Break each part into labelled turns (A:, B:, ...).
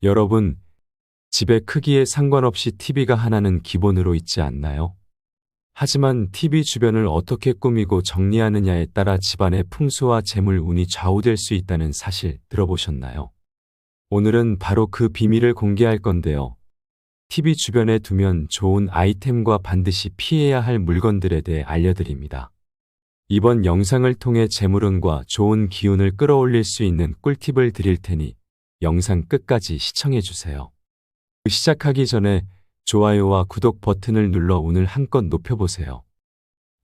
A: 여러분, 집의 크기에 상관없이 TV가 하나는 기본으로 있지 않나요? 하지만 TV 주변을 어떻게 꾸미고 정리하느냐에 따라 집안의 풍수와 재물 운이 좌우될 수 있다는 사실 들어보셨나요? 오늘은 바로 그 비밀을 공개할 건데요. TV 주변에 두면 좋은 아이템과 반드시 피해야 할 물건들에 대해 알려드립니다. 이번 영상을 통해 재물운과 좋은 기운을 끌어올릴 수 있는 꿀팁을 드릴 테니 영상 끝까지 시청해주세요. 시작하기 전에 좋아요와 구독 버튼을 눌러 운을 한껏 높여보세요.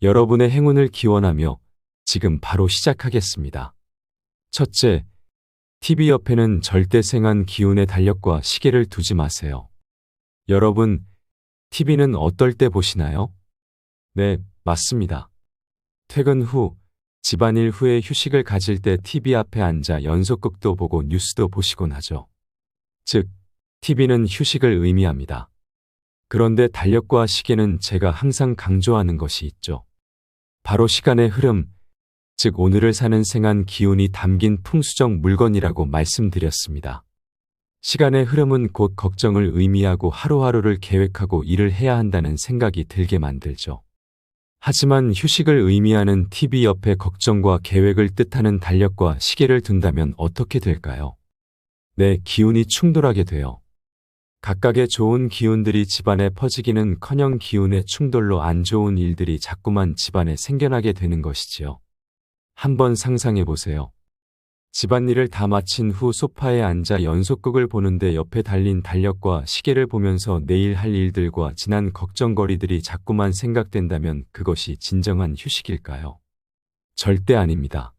A: 여러분의 행운을 기원하며 지금 바로 시작하겠습니다. 첫째, TV 옆에는 절대 생한 기운의 달력과 시계를 두지 마세요. 여러분, TV는 어떨 때 보시나요? 네, 맞습니다. 퇴근 후, 집안일 후에 휴식을 가질 때 TV 앞에 앉아 연속극도 보고 뉴스도 보시곤 하죠. 즉, TV는 휴식을 의미합니다. 그런데 달력과 시계는 제가 항상 강조하는 것이 있죠. 바로 시간의 흐름, 즉 오늘을 사는 생한 기운이 담긴 풍수적 물건이라고 말씀드렸습니다. 시간의 흐름은 곧 걱정을 의미하고 하루하루를 계획하고 일을 해야 한다는 생각이 들게 만들죠. 하지만 휴식을 의미하는 TV 옆에 걱정과 계획을 뜻하는 달력과 시계를 둔다면 어떻게 될까요? 네, 기운이 충돌하게 돼요. 각각의 좋은 기운들이 집안에 퍼지기는커녕 기운의 충돌로 안 좋은 일들이 자꾸만 집안에 생겨나게 되는 것이지요. 한번 상상해 보세요. 집안일을 다 마친 후 소파에 앉아 연속극을 보는데 옆에 달린 달력과 시계를 보면서 내일 할 일들과 지난 걱정거리들이 자꾸만 생각된다면 그것이 진정한 휴식일까요? 절대 아닙니다.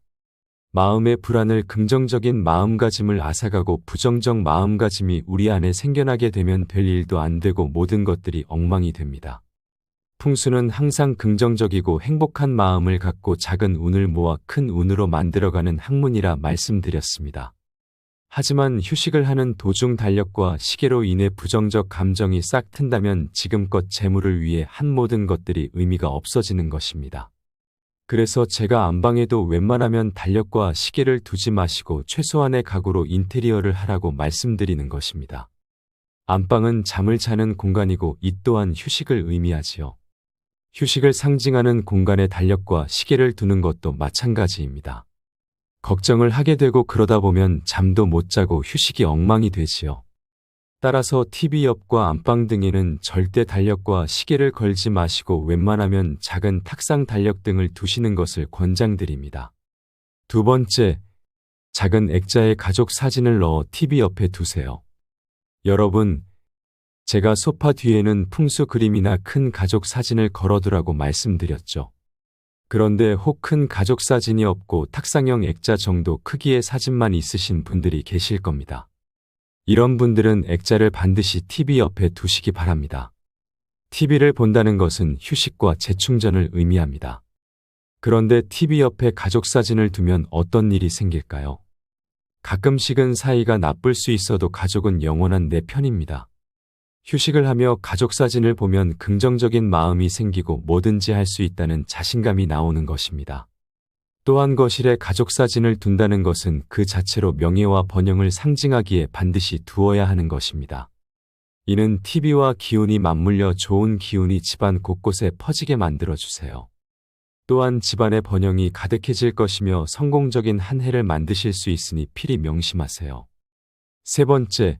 A: 마음의 불안을 긍정적인 마음가짐을 앗아가고 부정적 마음가짐이 우리 안에 생겨나게 되면 될 일도 안 되고 모든 것들이 엉망이 됩니다. 풍수는 항상 긍정적이고 행복한 마음을 갖고 작은 운을 모아 큰 운으로 만들어가는 학문이라 말씀드렸습니다. 하지만 휴식을 하는 도중 달력과 시계로 인해 부정적 감정이 싹 튼다면 지금껏 재물을 위해 한 모든 것들이 의미가 없어지는 것입니다. 그래서 제가 안방에도 웬만하면 달력과 시계를 두지 마시고 최소한의 가구로 인테리어를 하라고 말씀드리는 것입니다. 안방은 잠을 자는 공간이고 이 또한 휴식을 의미하지요. 휴식을 상징하는 공간에 달력과 시계를 두는 것도 마찬가지입니다. 걱정을 하게 되고 그러다 보면 잠도 못 자고 휴식이 엉망이 되지요. 따라서 TV 옆과 안방 등에는 절대 달력과 시계를 걸지 마시고 웬만하면 작은 탁상 달력 등을 두시는 것을 권장드립니다. 두 번째, 작은 액자에 가족 사진을 넣어 TV 옆에 두세요. 여러분, 제가 소파 뒤에는 풍수 그림이나 큰 가족 사진을 걸어두라고 말씀드렸죠. 그런데 혹 큰 가족 사진이 없고 탁상형 액자 정도 크기의 사진만 있으신 분들이 계실 겁니다. 이런 분들은 액자를 반드시 TV 옆에 두시기 바랍니다. TV를 본다는 것은 휴식과 재충전을 의미합니다. 그런데 TV 옆에 가족 사진을 두면 어떤 일이 생길까요? 가끔씩은 사이가 나쁠 수 있어도 가족은 영원한 내 편입니다. 휴식을 하며 가족 사진을 보면 긍정적인 마음이 생기고 뭐든지 할 수 있다는 자신감이 나오는 것입니다. 또한 거실에 가족 사진을 둔다는 것은 그 자체로 명예와 번영을 상징하기에 반드시 두어야 하는 것입니다. 이는 TV와 기운이 맞물려 좋은 기운이 집안 곳곳에 퍼지게 만들어주세요. 또한 집안의 번영이 가득해질 것이며 성공적인 한 해를 만드실 수 있으니 필히 명심하세요. 세 번째,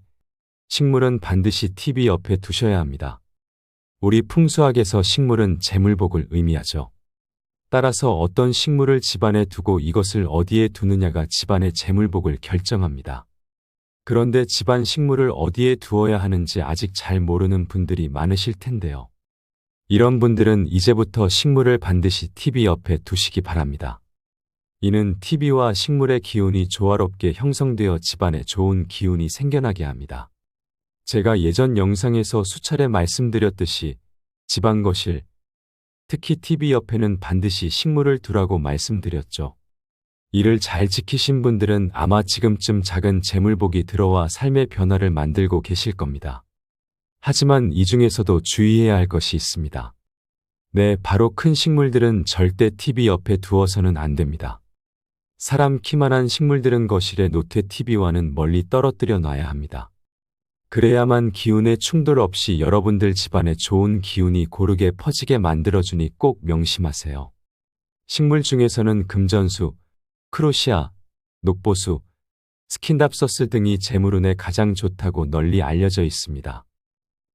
A: 식물은 반드시 TV 옆에 두셔야 합니다. 우리 풍수학에서 식물은 재물복을 의미하죠. 따라서 어떤 식물을 집안에 두고 이것을 어디에 두느냐가 집안의 재물복을 결정합니다. 그런데 집안 식물을 어디에 두어야 하는지 아직 잘 모르는 분들이 많으실 텐데요. 이런 분들은 이제부터 식물을 반드시 TV 옆에 두시기 바랍니다. 이는 TV와 식물의 기운이 조화롭게 형성되어 집안에 좋은 기운이 생겨나게 합니다. 제가 예전 영상에서 수차례 말씀드렸듯이 집안 거실, 특히 TV 옆에는 반드시 식물을 두라고 말씀드렸죠. 이를 잘 지키신 분들은 아마 지금쯤 작은 재물복이 들어와 삶의 변화를 만들고 계실 겁니다. 하지만 이 중에서도 주의해야 할 것이 있습니다. 네, 바로 큰 식물들은 절대 TV 옆에 두어서는 안 됩니다. 사람 키만한 식물들은 거실에 놓되 TV와는 멀리 떨어뜨려 놔야 합니다. 그래야만 기운의 충돌 없이 여러분들 집안에 좋은 기운이 고르게 퍼지게 만들어주니 꼭 명심하세요. 식물 중에서는 금전수, 크로시아, 녹보수, 스킨답서스 등이 재물운에 가장 좋다고 널리 알려져 있습니다.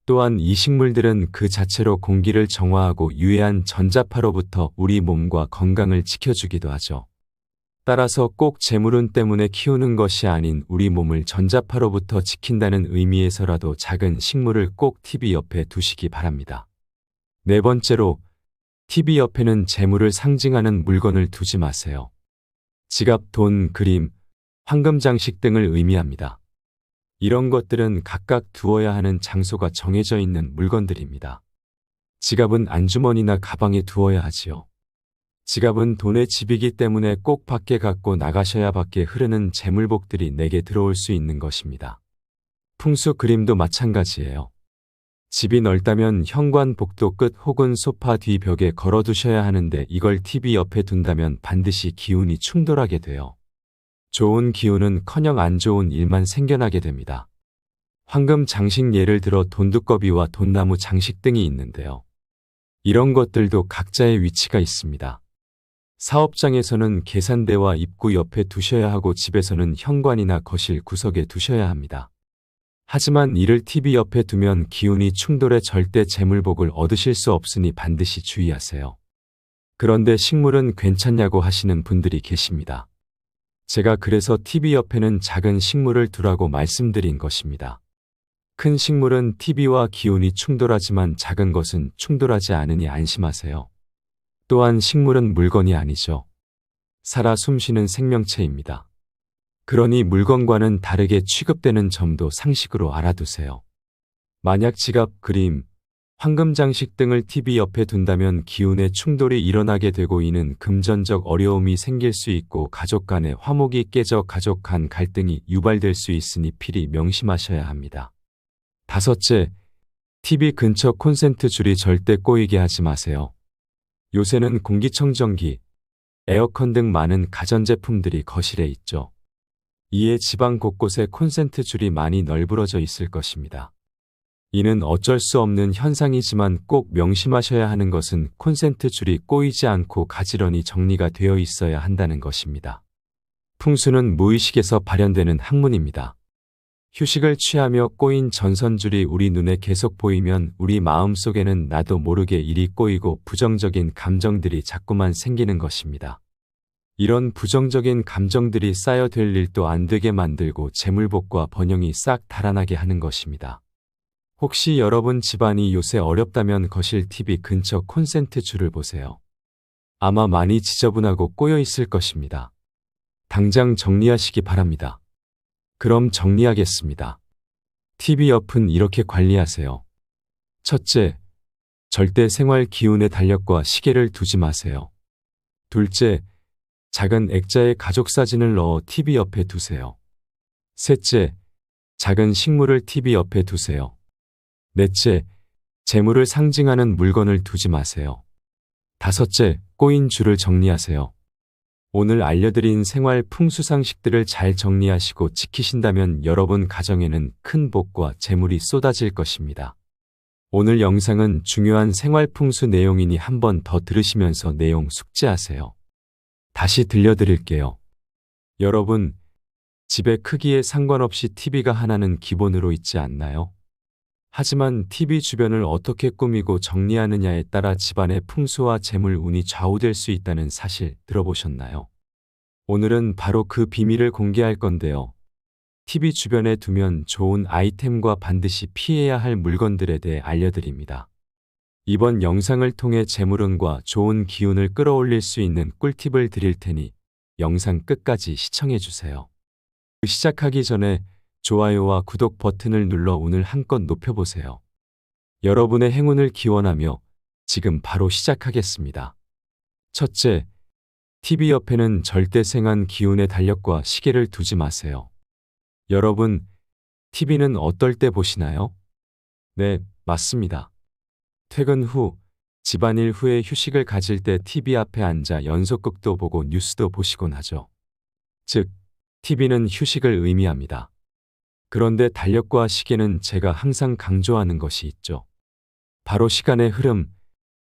A: 또한 이 식물들은 그 자체로 공기를 정화하고 유해한 전자파로부터 우리 몸과 건강을 지켜주기도 하죠. 따라서 꼭 재물운 때문에 키우는 것이 아닌 우리 몸을 전자파로부터 지킨다는 의미에서라도 작은 식물을 꼭 TV 옆에 두시기 바랍니다. 네 번째로, TV 옆에는 재물을 상징하는 물건을 두지 마세요. 지갑, 돈, 그림, 황금 장식 등을 의미합니다. 이런 것들은 각각 두어야 하는 장소가 정해져 있는 물건들입니다. 지갑은 안주머니나 가방에 두어야 하지요. 지갑은 돈의 집이기 때문에 꼭 밖에 갖고 나가셔야 밖에 흐르는 재물복들이 내게 들어올 수 있는 것입니다. 풍수 그림도 마찬가지예요. 집이 넓다면 현관 복도 끝 혹은 소파 뒤 벽에 걸어두셔야 하는데 이걸 TV 옆에 둔다면 반드시 기운이 충돌하게 돼요. 좋은 기운은 커녕 안 좋은 일만 생겨나게 됩니다. 황금 장식 예를 들어 돈두꺼비와 돈나무 장식 등이 있는데요. 이런 것들도 각자의 위치가 있습니다. 사업장에서는 계산대와 입구 옆에 두셔야 하고 집에서는 현관이나 거실 구석에 두셔야 합니다. 하지만 이를 TV 옆에 두면 기운이 충돌해 절대 재물복을 얻으실 수 없으니 반드시 주의하세요. 그런데 식물은 괜찮냐고 하시는 분들이 계십니다. 제가 그래서 TV 옆에는 작은 식물을 두라고 말씀드린 것입니다. 큰 식물은 TV와 기운이 충돌하지만 작은 것은 충돌하지 않으니 안심하세요. 또한 식물은 물건이 아니죠. 살아 숨쉬는 생명체입니다. 그러니 물건과는 다르게 취급되는 점도 상식으로 알아두세요. 만약 지갑, 그림, 황금 장식 등을 TV 옆에 둔다면 기운의 충돌이 일어나게 되고 이는 금전적 어려움이 생길 수 있고 가족 간의 화목이 깨져 가족 간 갈등이 유발될 수 있으니 필히 명심하셔야 합니다. 다섯째, TV 근처 콘센트 줄이 절대 꼬이게 하지 마세요. 요새는 공기청정기, 에어컨 등 많은 가전제품들이 거실에 있죠. 이에 집안 곳곳에 콘센트 줄이 많이 널브러져 있을 것입니다. 이는 어쩔 수 없는 현상이지만 꼭 명심하셔야 하는 것은 콘센트 줄이 꼬이지 않고 가지런히 정리가 되어 있어야 한다는 것입니다. 풍수는 무의식에서 발현되는 학문입니다. 휴식을 취하며 꼬인 전선줄이 우리 눈에 계속 보이면 우리 마음속에는 나도 모르게 일이 꼬이고 부정적인 감정들이 자꾸만 생기는 것입니다. 이런 부정적인 감정들이 쌓여될 일도 안 되게 만들고 재물복과 번영이 싹 달아나게 하는 것입니다. 혹시 여러분 집안이 요새 어렵다면 거실 TV 근처 콘센트 줄을 보세요. 아마 많이 지저분하고 꼬여 있을 것입니다. 당장 정리하시기 바랍니다. 그럼 정리하겠습니다. TV 옆은 이렇게 관리하세요. 첫째, 절대 생활 기운의 달력과 시계를 두지 마세요. 둘째, 작은 액자에 가족 사진을 넣어 TV 옆에 두세요. 셋째, 작은 식물을 TV 옆에 두세요. 넷째, 재물을 상징하는 물건을 두지 마세요. 다섯째, 꼬인 줄을 정리하세요. 오늘 알려드린 생활 풍수 상식들을 잘 정리하시고 지키신다면 여러분 가정에는 큰 복과 재물이 쏟아질 것입니다. 오늘 영상은 중요한 생활 풍수 내용이니 한 번 더 들으시면서 내용 숙지하세요. 다시 들려드릴게요. 여러분, 집의 크기에 상관없이 TV가 하나는 기본으로 있지 않나요? 하지만 TV 주변을 어떻게 꾸미고 정리하느냐에 따라 집안의 풍수와 재물 운이 좌우될 수 있다는 사실 들어보셨나요? 오늘은 바로 그 비밀을 공개할 건데요. TV 주변에 두면 좋은 아이템과 반드시 피해야 할 물건들에 대해 알려드립니다. 이번 영상을 통해 재물운과 좋은 기운을 끌어올릴 수 있는 꿀팁을 드릴 테니 영상 끝까지 시청해주세요. 시작하기 전에 좋아요와 구독 버튼을 눌러 운을 한껏 높여보세요. 여러분의 행운을 기원하며 지금 바로 시작하겠습니다. 첫째, TV 옆에는 절대 생한 기운의 달력과 시계를 두지 마세요. 여러분, TV는 어떨 때 보시나요? 네, 맞습니다. 퇴근 후, 집안일 후에 휴식을 가질 때 TV 앞에 앉아 연속극도 보고 뉴스도 보시곤 하죠. 즉, TV는 휴식을 의미합니다. 그런데 달력과 시계는 제가 항상 강조하는 것이 있죠. 바로 시간의 흐름,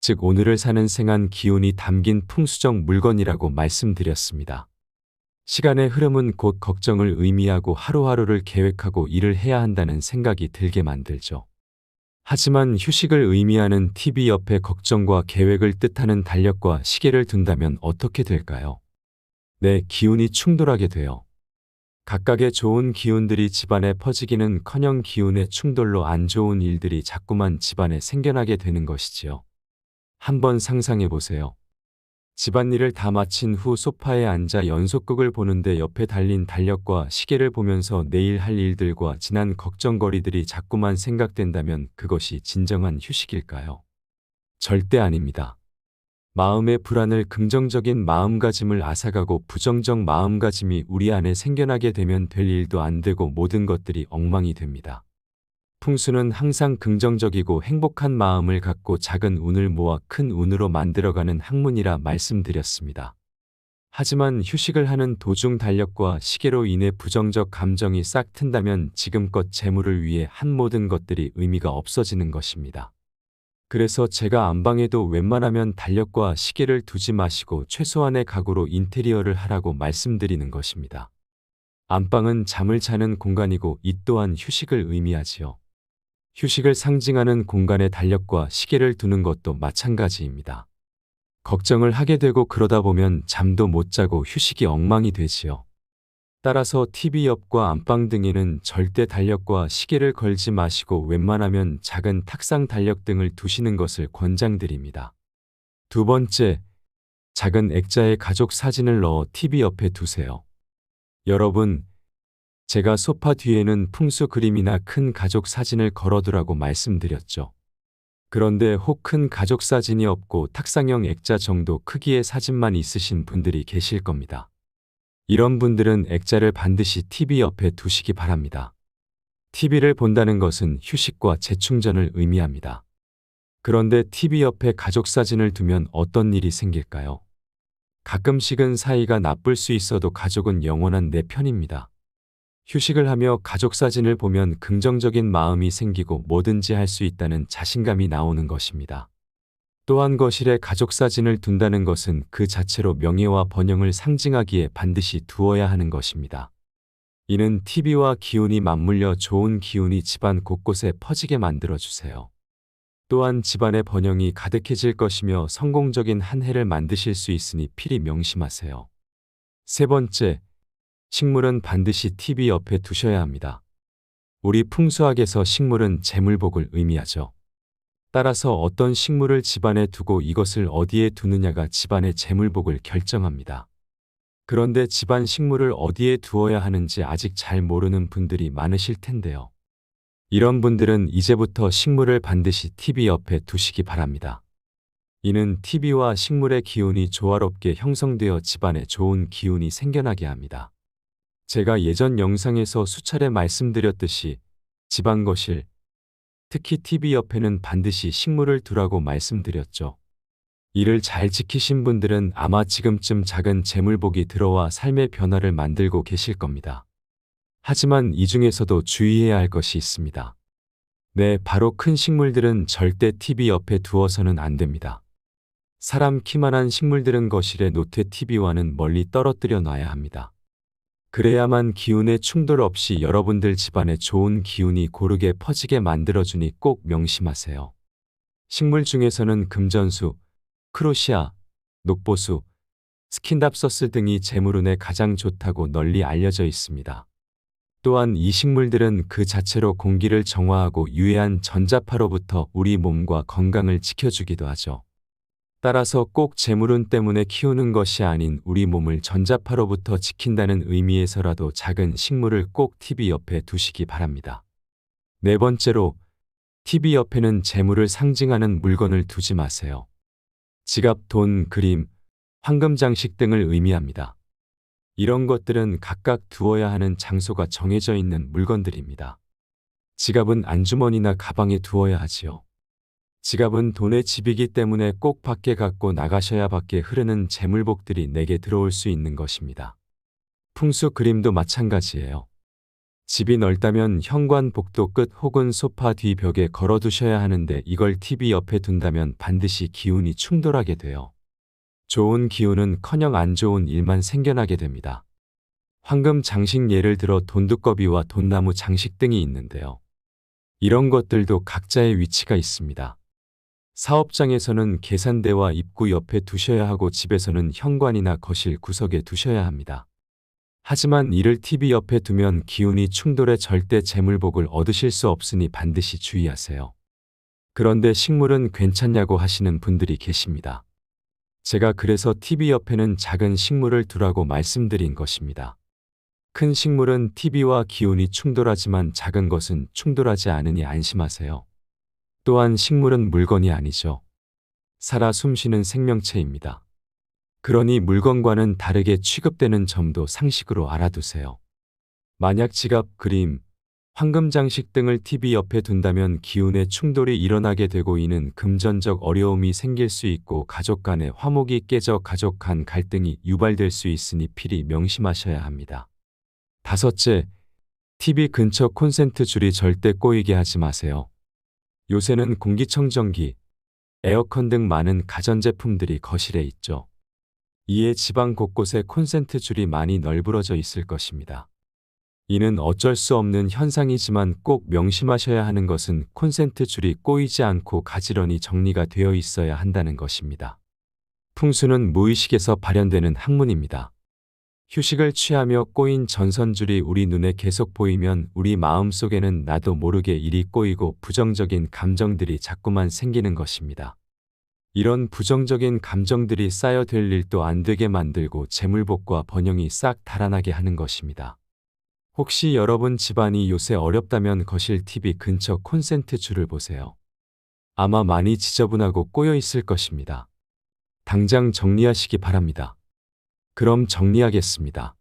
A: 즉 오늘을 사는 생한 기운이 담긴 풍수적 물건이라고 말씀드렸습니다. 시간의 흐름은 곧 걱정을 의미하고 하루하루를 계획하고 일을 해야 한다는 생각이 들게 만들죠. 하지만 휴식을 의미하는 TV 옆에 걱정과 계획을 뜻하는 달력과 시계를 둔다면 어떻게 될까요? 내 기운이 충돌하게 돼요. 각각의 좋은 기운들이 집안에 퍼지기는커녕 기운의 충돌로 안 좋은 일들이 자꾸만 집안에 생겨나게 되는 것이지요. 한번 상상해 보세요. 집안일을 다 마친 후 소파에 앉아 연속극을 보는데 옆에 달린 달력과 시계를 보면서 내일 할 일들과 지난 걱정거리들이 자꾸만 생각된다면 그것이 진정한 휴식일까요? 절대 아닙니다. 마음의 불안을 긍정적인 마음가짐을 앗아가고 부정적 마음가짐이 우리 안에 생겨나게 되면 될 일도 안 되고 모든 것들이 엉망이 됩니다. 풍수는 항상 긍정적이고 행복한 마음을 갖고 작은 운을 모아 큰 운으로 만들어가는 학문이라 말씀드렸습니다. 하지만 휴식을 하는 도중 달력과 시계로 인해 부정적 감정이 싹 튼다면 지금껏 재물을 위해 한 모든 것들이 의미가 없어지는 것입니다. 그래서 제가 안방에도 웬만하면 달력과 시계를 두지 마시고 최소한의 가구로 인테리어를 하라고 말씀드리는 것입니다. 안방은 잠을 자는 공간이고 이 또한 휴식을 의미하지요. 휴식을 상징하는 공간에 달력과 시계를 두는 것도 마찬가지입니다. 걱정을 하게 되고 그러다 보면 잠도 못 자고 휴식이 엉망이 되지요. 따라서 TV 옆과 안방 등에는 절대 달력과 시계를 걸지 마시고 웬만하면 작은 탁상 달력 등을 두시는 것을 권장드립니다. 두 번째, 작은 액자에 가족 사진을 넣어 TV 옆에 두세요. 여러분, 제가 소파 뒤에는 풍수 그림이나 큰 가족 사진을 걸어두라고 말씀드렸죠. 그런데 혹 큰 가족 사진이 없고 탁상형 액자 정도 크기의 사진만 있으신 분들이 계실 겁니다. 이런 분들은 액자를 반드시 TV 옆에 두시기 바랍니다. TV를 본다는 것은 휴식과 재충전을 의미합니다. 그런데 TV 옆에 가족 사진을 두면 어떤 일이 생길까요? 가끔씩은 사이가 나쁠 수 있어도 가족은 영원한 내 편입니다. 휴식을 하며 가족 사진을 보면 긍정적인 마음이 생기고 뭐든지 할 수 있다는 자신감이 나오는 것입니다. 또한 거실에 가족 사진을 둔다는 것은 그 자체로 명예와 번영을 상징하기에 반드시 두어야 하는 것입니다. 이는 TV와 기운이 맞물려 좋은 기운이 집안 곳곳에 퍼지게 만들어주세요. 또한 집안의 번영이 가득해질 것이며 성공적인 한 해를 만드실 수 있으니 필히 명심하세요. 세 번째, 식물은 반드시 TV 옆에 두셔야 합니다. 우리 풍수학에서 식물은 재물복을 의미하죠. 따라서 어떤 식물을 집안에 두고 이것을 어디에 두느냐가 집안의 재물복을 결정합니다. 그런데 집안 식물을 어디에 두어야 하는지 아직 잘 모르는 분들이 많으실 텐데요. 이런 분들은 이제부터 식물을 반드시 TV 옆에 두시기 바랍니다. 이는 TV와 식물의 기운이 조화롭게 형성되어 집안에 좋은 기운이 생겨나게 합니다. 제가 예전 영상에서 수차례 말씀드렸듯이 집안 거실, 특히 TV 옆에는 반드시 식물을 두라고 말씀드렸죠. 이를 잘 지키신 분들은 아마 지금쯤 작은 재물복이 들어와 삶의 변화를 만들고 계실 겁니다. 하지만 이 중에서도 주의해야 할 것이 있습니다. 네, 바로 큰 식물들은 절대 TV 옆에 두어서는 안 됩니다. 사람 키만한 식물들은 거실에 노트 TV와는 멀리 떨어뜨려 놔야 합니다. 그래야만 기운의 충돌 없이 여러분들 집안에 좋은 기운이 고르게 퍼지게 만들어주니 꼭 명심하세요. 식물 중에서는 금전수, 크로시아, 녹보수, 스킨답서스 등이 재물운에 가장 좋다고 널리 알려져 있습니다. 또한 이 식물들은 그 자체로 공기를 정화하고 유해한 전자파로부터 우리 몸과 건강을 지켜주기도 하죠. 따라서 꼭 재물운 때문에 키우는 것이 아닌 우리 몸을 전자파로부터 지킨다는 의미에서라도 작은 식물을 꼭 TV 옆에 두시기 바랍니다. 네 번째로, TV 옆에는 재물을 상징하는 물건을 두지 마세요. 지갑, 돈, 그림, 황금 장식 등을 의미합니다. 이런 것들은 각각 두어야 하는 장소가 정해져 있는 물건들입니다. 지갑은 안주머니나 가방에 두어야 하지요. 지갑은 돈의 집이기 때문에 꼭 밖에 갖고 나가셔야 밖에 흐르는 재물복들이 내게 들어올 수 있는 것입니다. 풍수 그림도 마찬가지예요. 집이 넓다면 현관 복도 끝 혹은 소파 뒤 벽에 걸어두셔야 하는데 이걸 TV 옆에 둔다면 반드시 기운이 충돌하게 돼요. 좋은 기운은커녕 안 좋은 일만 생겨나게 됩니다. 황금 장식 예를 들어 돈두꺼비와 돈나무 장식 등이 있는데요. 이런 것들도 각자의 위치가 있습니다. 사업장에서는 계산대와 입구 옆에 두셔야 하고 집에서는 현관이나 거실 구석에 두셔야 합니다. 하지만 이를 TV 옆에 두면 기운이 충돌해 절대 재물복을 얻으실 수 없으니 반드시 주의하세요. 그런데 식물은 괜찮냐고 하시는 분들이 계십니다. 제가 그래서 TV 옆에는 작은 식물을 두라고 말씀드린 것입니다. 큰 식물은 TV와 기운이 충돌하지만 작은 것은 충돌하지 않으니 안심하세요. 또한 식물은 물건이 아니죠. 살아 숨쉬는 생명체입니다. 그러니 물건과는 다르게 취급되는 점도 상식으로 알아두세요. 만약 지갑, 그림, 황금 장식 등을 TV 옆에 둔다면 기운의 충돌이 일어나게 되고 이는 금전적 어려움이 생길 수 있고 가족 간의 화목이 깨져 가족 간 갈등이 유발될 수 있으니 필히 명심하셔야 합니다. 다섯째, TV 근처 콘센트 줄이 절대 꼬이게 하지 마세요. 요새는 공기청정기, 에어컨 등 많은 가전제품들이 거실에 있죠. 이에 집안 곳곳에 콘센트 줄이 많이 널브러져 있을 것입니다. 이는 어쩔 수 없는 현상이지만 꼭 명심하셔야 하는 것은 콘센트 줄이 꼬이지 않고 가지런히 정리가 되어 있어야 한다는 것입니다. 풍수는 무의식에서 발현되는 학문입니다. 휴식을 취하며 꼬인 전선줄이 우리 눈에 계속 보이면 우리 마음속에는 나도 모르게 일이 꼬이고 부정적인 감정들이 자꾸만 생기는 것입니다. 이런 부정적인 감정들이 쌓여될 일도 안 되게 만들고 재물복과 번영이 싹 달아나게 하는 것입니다. 혹시 여러분 집안이 요새 어렵다면 거실 TV 근처 콘센트 줄을 보세요. 아마 많이 지저분하고 꼬여 있을 것입니다. 당장 정리하시기 바랍니다. 그럼 정리하겠습니다.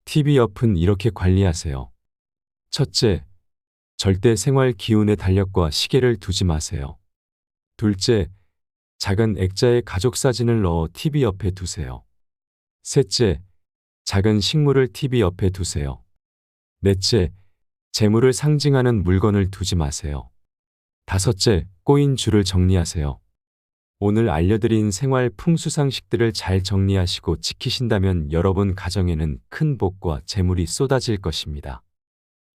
A: TV 옆은 이렇게 관리하세요. 첫째, 절대 생활 기운의 달력과 시계를 두지 마세요. 둘째, 작은 액자에 가족 사진을 넣어 TV 옆에 두세요. 셋째, 작은 식물을 TV 옆에 두세요. 넷째, 재물을 상징하는 물건을 두지 마세요. 다섯째, 꼬인 줄을 정리하세요. 오늘 알려드린 생활 풍수상식들을 잘 정리하시고 지키신다면 여러분 가정에는 큰 복과 재물이 쏟아질 것입니다.